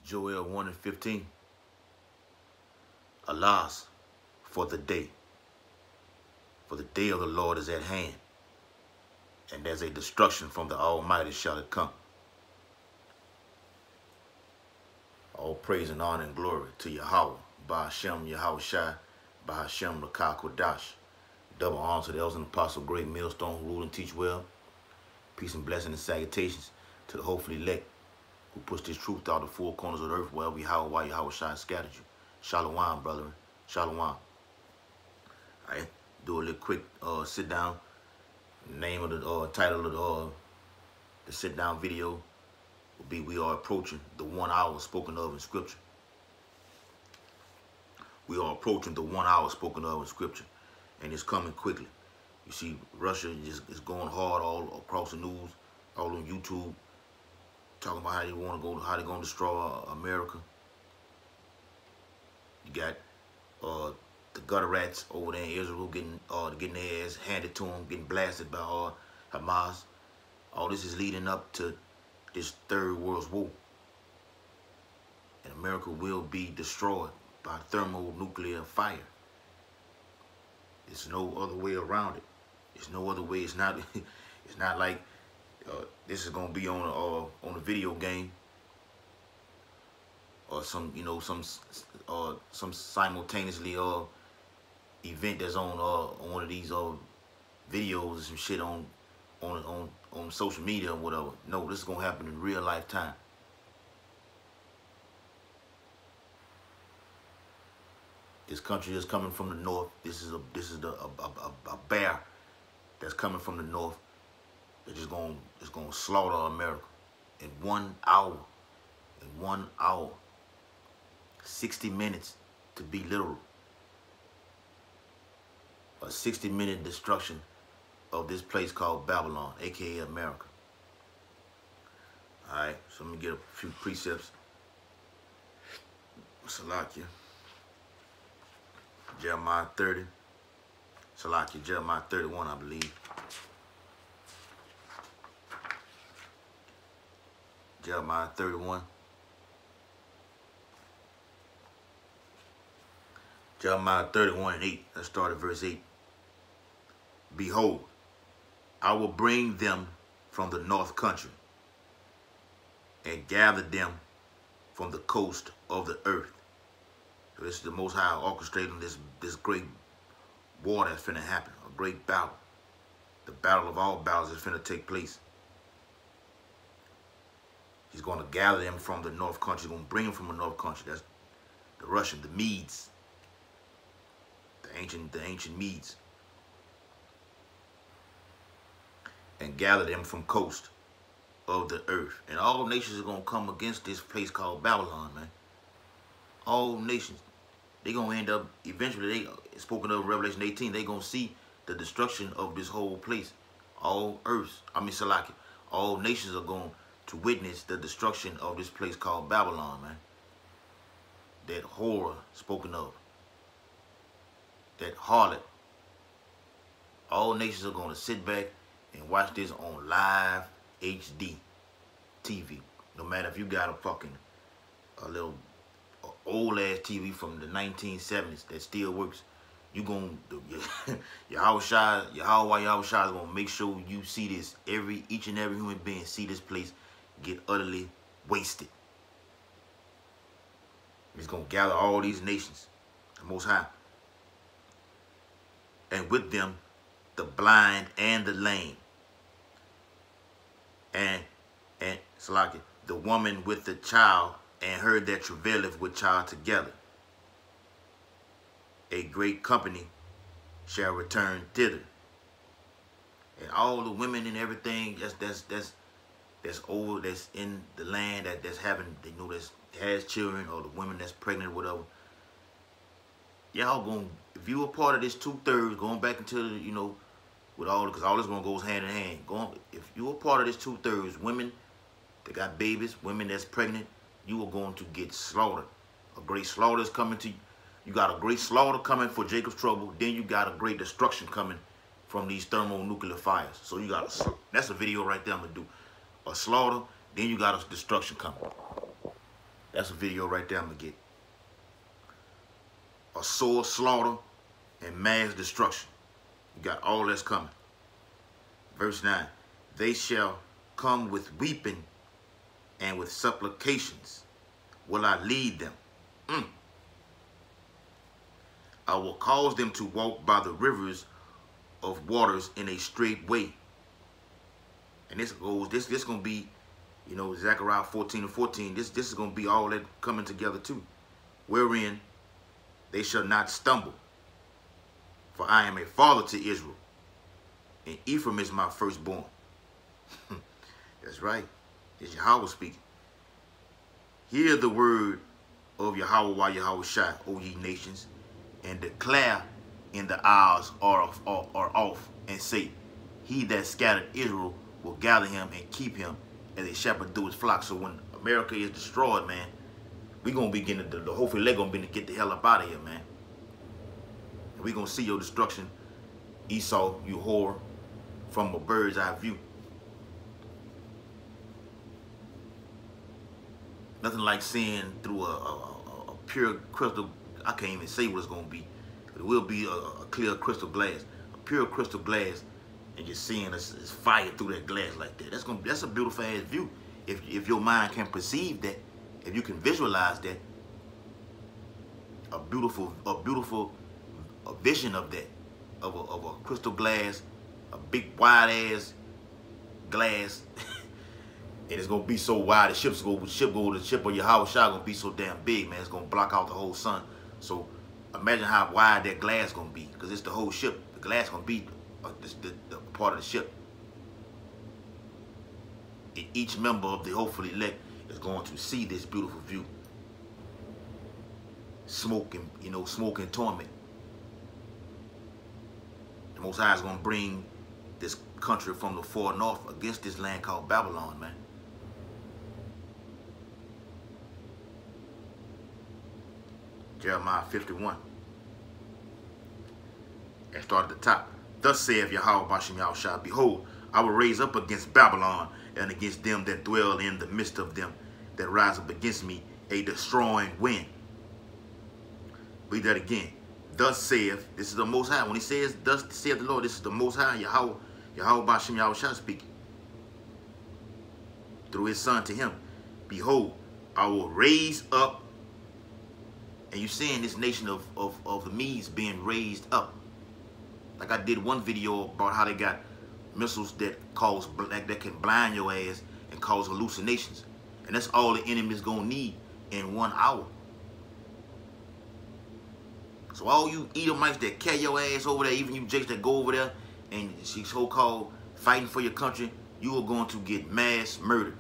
Joel 1 and 15. Alas, for the day of the Lord is at hand, and as a destruction from the Almighty shall it come. All praise and honor and glory to Yahweh, Ba'ashem Yahweh Shai, Ba'ashem Lakah Kodash. Double honor to the elders and apostle, great millstone who rule and teach well. Peace and blessing and salutations to the hopefully elect who push this truth out the four corners of the earth wherever Yahweh Shai scattered you. Shalom, brethren. Shalom. All right, do a little quick sit down. Name of the title of the sit down video will be "We are approaching the 1 hour spoken of in Scripture." We are approaching the 1 hour spoken of in Scripture, and it's coming quickly. You see, Russia is going hard all across the news, all on YouTube, talking about how they want to go, how they're going to destroy America. You got the gutter rats over there in Israel getting their ass handed to them, getting blasted by Hamas. All this is leading up to this third world war, and America will be destroyed by thermonuclear fire. There's no other way around it. There's no other way. It's not. It's not like this is gonna be on a video game or some some simultaneously event that's on one of these videos and some shit on social media or whatever. No, this is gonna happen in real life time. This country is coming from the north. This is a bear that's coming from the north. It's gonna slaughter America in 1 hour. In 1 hour, 60 minutes to be literal. A 60-minute destruction of this place called Babylon, aka America. All right, so let me get a few precepts. Salakia. Jeremiah 30. Salakia, Jeremiah 31, I believe. Jeremiah 31. Jeremiah 31 and 8. Let's start at verse 8. Behold, I will bring them from the north country and gather them from the coast of the earth. So this is the Most High orchestrating this great war that's finna happen, a great battle. The battle of all battles is finna take place. He's going to gather them from the north country. He's going to bring them from the north country. That's the Russian, the Medes, the ancient Medes, and gather them from coast of the earth. And all nations are going to come against this place called Babylon, man. All nations. They're going to end up, eventually, spoken of in Revelation 18, they're going to see the destruction of this whole place. All nations are going to witness the destruction of this place called Babylon, man. That horror spoken of. That harlot. All nations are going to sit back and watch this on live HD TV. No matter if you got a little old ass TV from the 1970s that still works, you gonna Yahweh Shai is gonna make sure you see this. Each and every human being see this place get utterly wasted. He's gonna gather all these nations, the Most High, and with them the blind and the lame, and Salakia, the woman with the child, and her that travaileth with child together. A great company shall return thither. And all the women and everything that's old, that's in the land, that's having, that has children, or the women that's pregnant or whatever. Y'all going, if you were part of this 2/3 going back into the, with all, because all this one goes hand in hand. If you were part of this 2/3, women that got babies, women that's pregnant, you are going to get slaughtered. A great slaughter is coming to you. You got a great slaughter coming for Jacob's trouble. Then you got a great destruction coming from these thermonuclear fires. So you got that's a video right there I'm going to do. A slaughter, then you got a destruction coming. That's a video right there I'm going to get. A sore slaughter and mass destruction. You got all that's coming. Verse 9. They shall come with weeping and with supplications will I lead them. I will cause them to walk by the rivers of waters in a straight way. And this gonna be, you know, Zechariah 14:14. This is gonna be all that coming together too. Wherein they shall not stumble. For I am a father to Israel, and Ephraim is my firstborn. That's right. It's Yahweh speaking. Hear the word of Yahweh while Yahweh Shai, O ye nations, and declare in the isles are off, and say, he that scattered Israel will gather him and keep him as a shepherd do his flock. So when America is destroyed, man, we gonna be getting hopefully they're gonna be to get the hell up out of here, man. And we gonna see your destruction, Esau, you whore, from a bird's eye view. Nothing like seeing through a pure crystal. I can't even say what it's gonna be, but it will be a clear crystal glass, a pure crystal glass, and just seeing this fire through that glass like that. That's a beautiful ass view. If your mind can perceive that, if you can visualize that, a beautiful vision of that, of a crystal glass, a big wide ass glass. And it's gonna be so wide, the ship of Yahweh Shai gonna be so damn big, man. It's gonna block out the whole sun. So imagine how wide that glass gonna be, because it's the whole ship. The glass gonna be the part of the ship. And each member of the hopefully elect is going to see this beautiful view. Smoke and torment. The Most High is gonna bring this country from the far north against this land called Babylon, man. Jeremiah 51. And start at the top. Thus saith Yahweh Bashem Yahushua, behold, I will raise up against Babylon and against them that dwell in the midst of them that rise up against me a destroying wind. Read that again. Thus saith, this is the Most High. When he says, thus saith the Lord, this is the Most High, Yahweh Bashem Yahushua speaking through his son to him. Behold, I will raise up. And you're seeing this nation of the Medes being raised up. Like I did one video about how they got missiles that can blind your ass and cause hallucinations. And that's all the enemy's gonna need in 1 hour. So all you Edomites that carry your ass over there, even you Jakes that go over there and she's so-called fighting for your country, you are going to get mass murdered.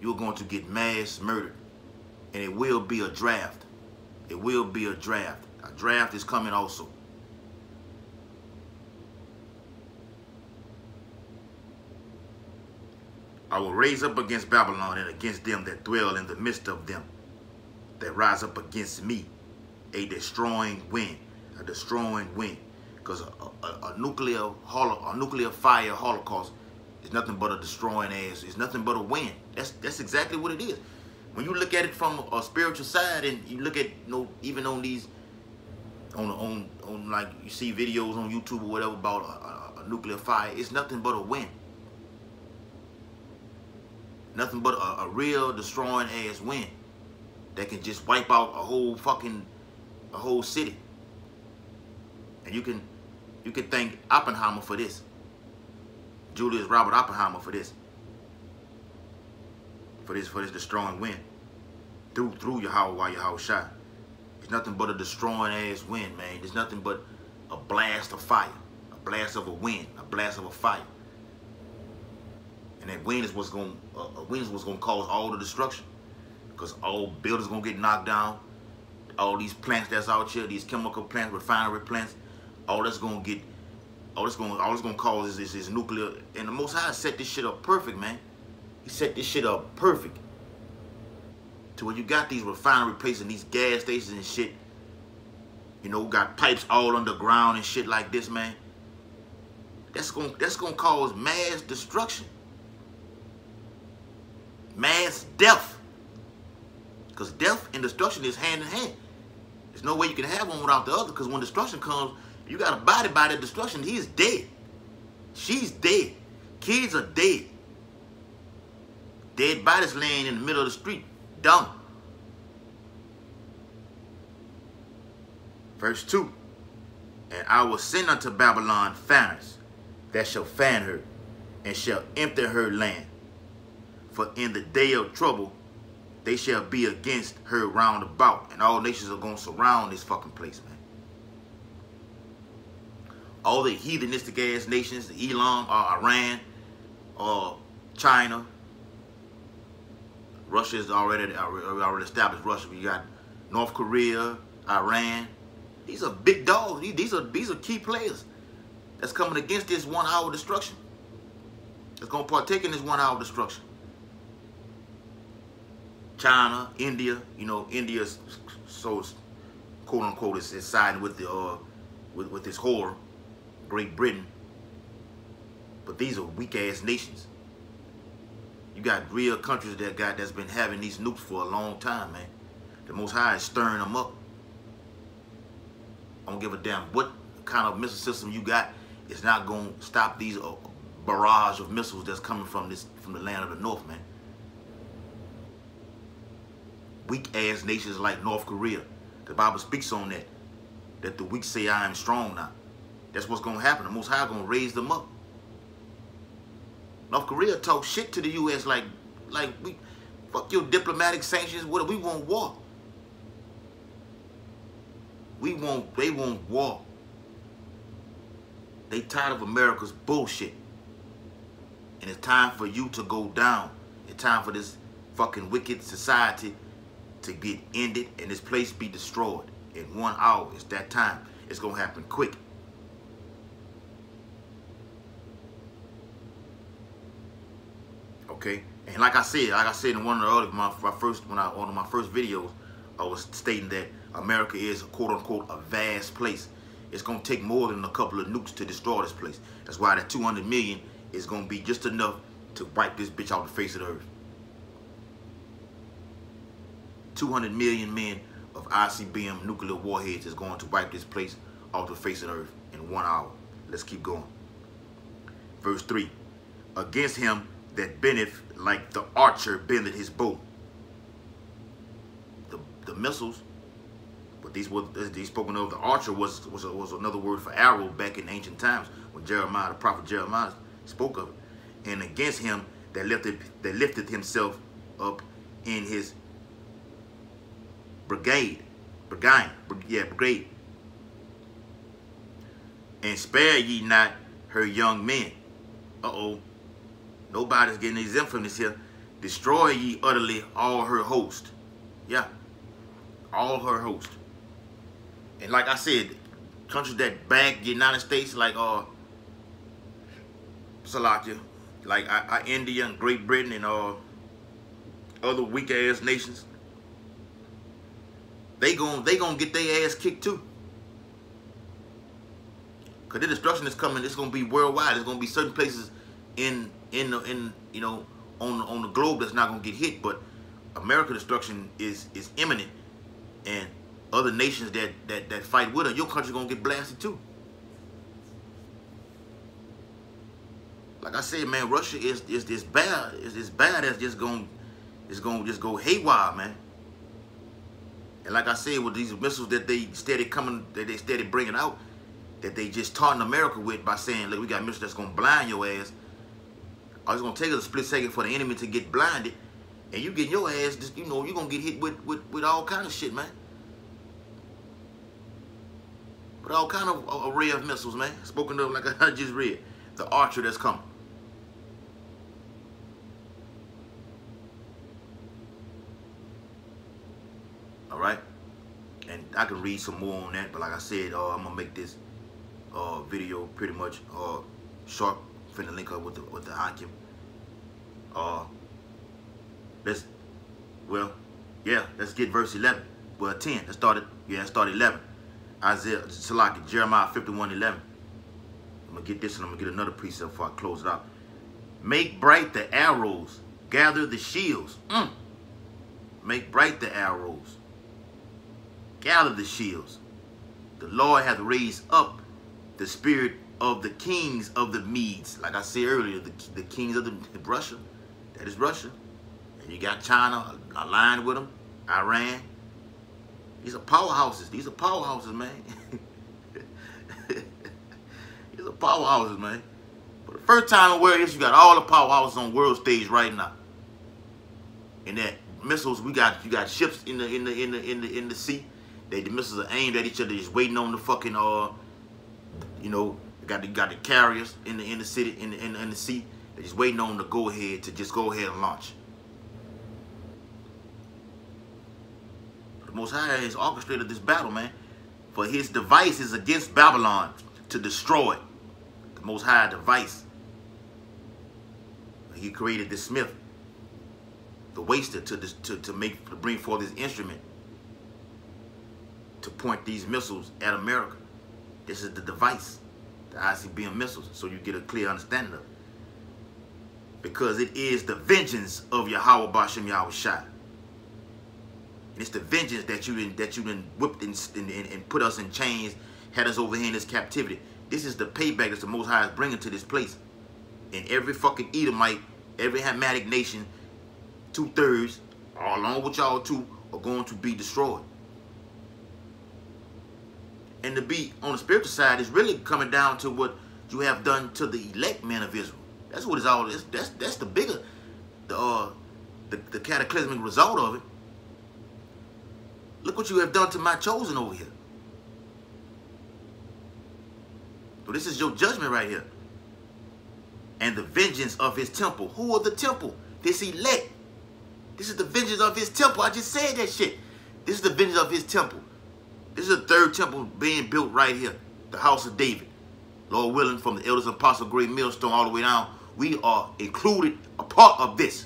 You are going to get mass murdered. And it will be a draft. It will be a draft. A draft is coming also. I will raise up against Babylon and against them that dwell in the midst of them that rise up against me a destroying wind. A destroying wind. Because a nuclear fire holocaust is nothing but a destroying ass. It's nothing but a wind. That's exactly what it is. When you look at it from a spiritual side, and you look at, even on these, on like you see videos on YouTube or whatever about a nuclear fire, it's nothing but a wind. Nothing but a real destroying ass wind that can just wipe out a whole city. And you can thank Oppenheimer for this. Julius Robert Oppenheimer for this. For this destroying wind through Yahweh Shai. It's nothing but a destroying ass wind, man. It's nothing but a blast of fire, a blast of a wind, a blast of a fire. And that wind is what's gonna cause all the destruction, because all buildings gonna get knocked down. All these plants that's out here, these chemical plants, refinery plants, all that's gonna cause is nuclear. And the Most High set this shit up perfect, man. He set this shit up perfect to where you got these refinery places and these gas stations and shit. Got pipes all underground and shit like this, man. That's gonna cause mass destruction, mass death. Because death and destruction is hand in hand. There's no way you can have one without the other, because when destruction comes, you got a body by that destruction, he is dead. She's dead. Kids are dead. Dead bodies laying in the middle of the street. Dumb. Verse 2. And I will send unto Babylon fanners that shall fan her, and shall empty her land. For in the day of trouble, they shall be against her round about. And all nations are going to surround this fucking place, man. All the heathenistic ass nations, the Elam, Iran, China. Russia is already established. Russia. We got North Korea, Iran. These are big dogs. These are key players that's coming against this 1 hour destruction. That's going to partake in this 1 hour destruction. China, India, you know, India's so quote unquote is siding with the with this whore, Great Britain. But these are weak ass nations. You got real countries that's been having these nukes for a long time, man. The Most High is stirring them up. I don't give a damn what kind of missile system you got. It's not going to stop these barrage of missiles that's coming from the land of the North, man. Weak ass nations like North Korea. The Bible speaks on that. That the weak say I am strong now. That's what's going to happen. The Most High going to raise them up. North Korea talk shit to the U.S. like we fuck your diplomatic sanctions. What we want war. They want war. They tired of America's bullshit. And it's time for you to go down. It's time for this fucking wicked society to get ended and this place be destroyed in 1 hour. It's that time. It's gonna happen quick. Okay, and like I said in one of the early one of my first videos, I was stating that America is quote unquote a vast place. It's gonna take more than a couple of nukes to destroy this place. That's why that 200 million is gonna be just enough to wipe this bitch off the face of the earth. 200 million men of ICBM nuclear warheads is going to wipe this place off the face of the earth in 1 hour. Let's keep going. Verse 3. Against him that bendeth like the archer bendeth his bow. The missiles, but these spoken of, the archer was another word for arrow back in ancient times when Jeremiah, the prophet Jeremiah, spoke of it. And against him that lifted himself up in his brigade, and spare ye not her young men. Nobody's getting exempt from this here. Destroy ye utterly all her host. Yeah, all her host. And like I said, countries that back the United States, like Salakia, like India and Great Britain and other weak ass nations, they gonna get their ass kicked too. Cause the destruction is coming. It's gonna be worldwide. There's gonna be certain places in you know on the globe that's not gonna get hit, but America destruction is imminent, and other nations that fight with her, your country's gonna get blasted too. Like I said, man, Russia is this bad. It's bad as just gonna go haywire, man. And like I said, with these missiles that they steady bringing out, that they just taunting America with by saying, look, we got missiles that's gonna blind your ass. Or it's gonna take us a split second for the enemy to get blinded, and you get your ass, just, you know, you're gonna get hit with all kind of shit, man. With all kind of array of missiles, man. Spoken of, like I just read, the archer that's coming. All right, and I can read some more on that, but like I said, I'm gonna make this video pretty much short. Finna link up with the Hakim. Let's get verse 11. Well, 10. Let's start 11. Jeremiah 51:11. I'm gonna get this, and I'm gonna get another precept before I close it out. Make bright the arrows, gather the shields. make bright the arrows, gather the shields. The Lord hath raised up the spirit of the kings of the Medes. Like I said earlier, the kings of the Russia. That is Russia. And you got China aligned with them, Iran. These are powerhouses. These are powerhouses, man. These are powerhouses, man. For the first time in world history, you got all the powerhouses on world stage right now. And that missiles, you got ships in the sea. The missiles are aimed at each other, just waiting on the fucking you know, got the carriers in the city in the sea. They're just waiting on the go ahead to just go ahead and launch. The Most High has orchestrated this battle, man. For his device is against Babylon to destroy it. The Most High device. He created the smith, the waster, to bring forth his instrument to point these missiles at America. This is the device, the ICBM missiles, so you get a clear understanding of it. Because it is the vengeance of Yahweh Bashem Yahweh Shai. It's the vengeance that you done whipped and put us in chains, had us over here in this captivity. This is the payback that the Most High is bringing to this place. And every fucking Edomite, every Hamitic nation, 2/3, along with y'all too, are going to be destroyed. And to be on the spiritual side is really coming down to what you have done to the elect men of Israel. That's what it's all. That's the bigger, the cataclysmic result of it. Look what you have done to my chosen over here. So this is your judgment right here. And the vengeance of his temple. Who are the temple? This elect. This is the vengeance of his temple. I just said that shit. This is the vengeance of his temple. This is the third temple being built right here. The house of David. Lord willing, from the elders apostle, great millstone all the way down. We are included, a part of this.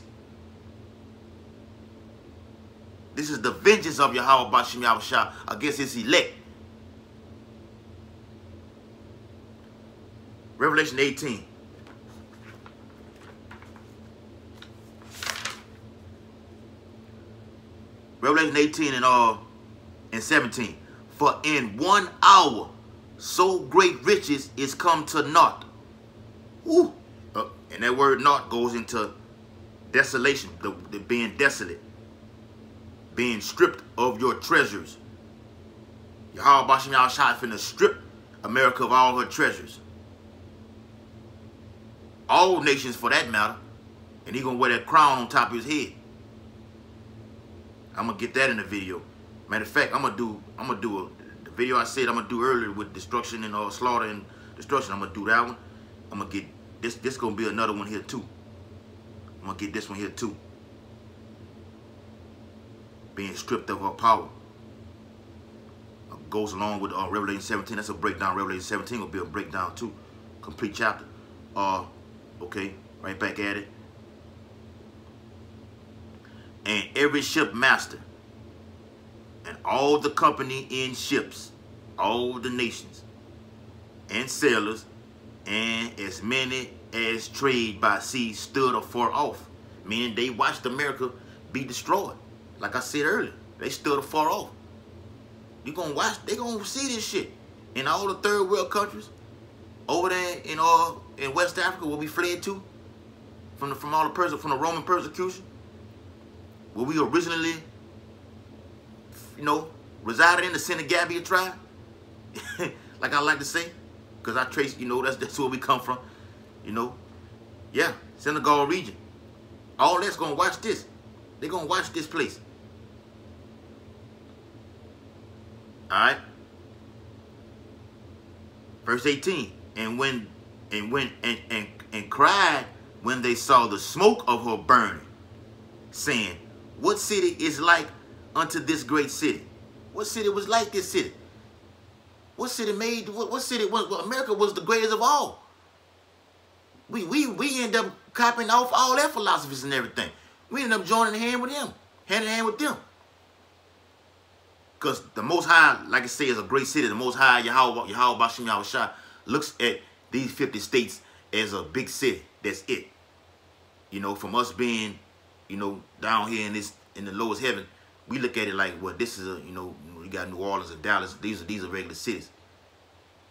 This is the vengeance of Yahweh Bashem Yahweh Shai against his elect. Revelation 18. Revelation 18 and 17. For in 1 hour, so great riches is come to naught. Ooh. And that word naught goes into desolation, the being desolate, being stripped of your treasures. Yahweh Bashem Yahweh Shai finna strip America of all her treasures. All nations for that matter. And he gonna wear that crown on top of his head. I'm gonna get that in the video. Matter of fact, I'm gonna do the video I said I'm gonna do earlier with destruction and slaughter and destruction. I'm gonna do that one. I'm gonna get this gonna be another one here too. I'm gonna get this one here too. Being stripped of her power. Goes along with Revelation 17. That's a breakdown. Revelation 17 will be a breakdown too. Complete chapter. Okay, right back at it. And every ship master and all the company in ships, all the nations and sailors, and as many as trade by sea stood afar off. Meaning they watched America be destroyed. Like I said earlier, they stood afar off. You gonna watch, they gonna see this shit. In all the third world countries, over there in West Africa where we fled to, from the Roman persecution, where we originally, resided in the Senegambia tribe, like I like to say, because I trace, that's where we come from, yeah, Senegal region. All that's gonna watch this. They're gonna watch this place. All right. Verse 18. And cried when they saw the smoke of her burning, saying, what city is like unto this great city? What city was like this city? What city made, what city was, well, America was the greatest of all. We end up copying off all their philosophies and everything. We end up joining hand with them, hand in hand with them. Because the Most High, like I say, is a great city. The Most High, Yahweh Bashem Yahweh Shai, looks at these 50 states as a big city. That's it. From us being, down here in in the lowest heaven, we look at it like, well, this is a, you know, you got New Orleans and Dallas. These are regular cities.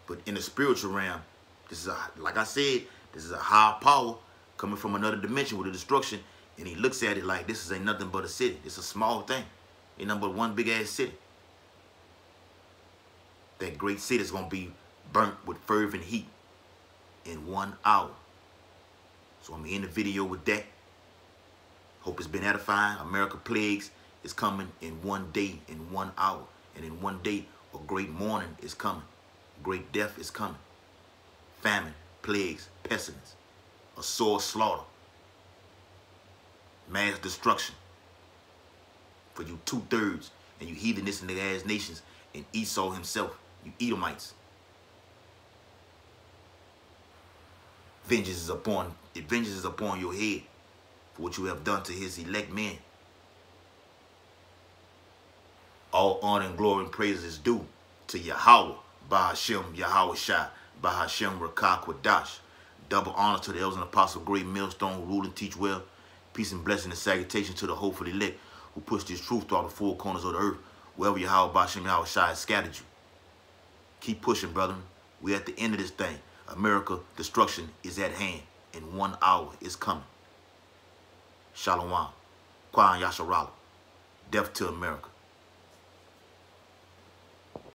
But in the spiritual realm, this is like I said, this is a higher power coming from another dimension with a destruction. And he looks at it like this ain't nothing but a city. It's a small thing. Ain't nothing but one big ass city. That great city is gonna be burnt with fervent heat in 1 hour. So I'm gonna end the video with that. Hope it's been edifying. America plagues is coming in 1 day, in 1 hour. And in 1 day, a great mourning is coming. Great death is coming. Famine, plagues, pestilence, a sore slaughter, mass destruction for you 2/3 and you heathenistic ass nations and Esau himself, you Edomites. Vengeance is upon your head for what you have done to his elect men. All honor and glory and praise is due to Yahweh, Bahashem, Yahweh Shai, Bahashem, Rakah, Quadash. Double honor to the elders and apostles, great millstone, rule and teach well. Peace and blessing and salutation to the hopeful elect who push this truth throughout the four corners of the earth, wherever Yahweh, Bahashem, Yahweh Shai has scattered you. Keep pushing, brethren. We're at the end of this thing. America, destruction is at hand. In 1 hour, it's coming. Shalom. Kwaan Yasharala. Death to America.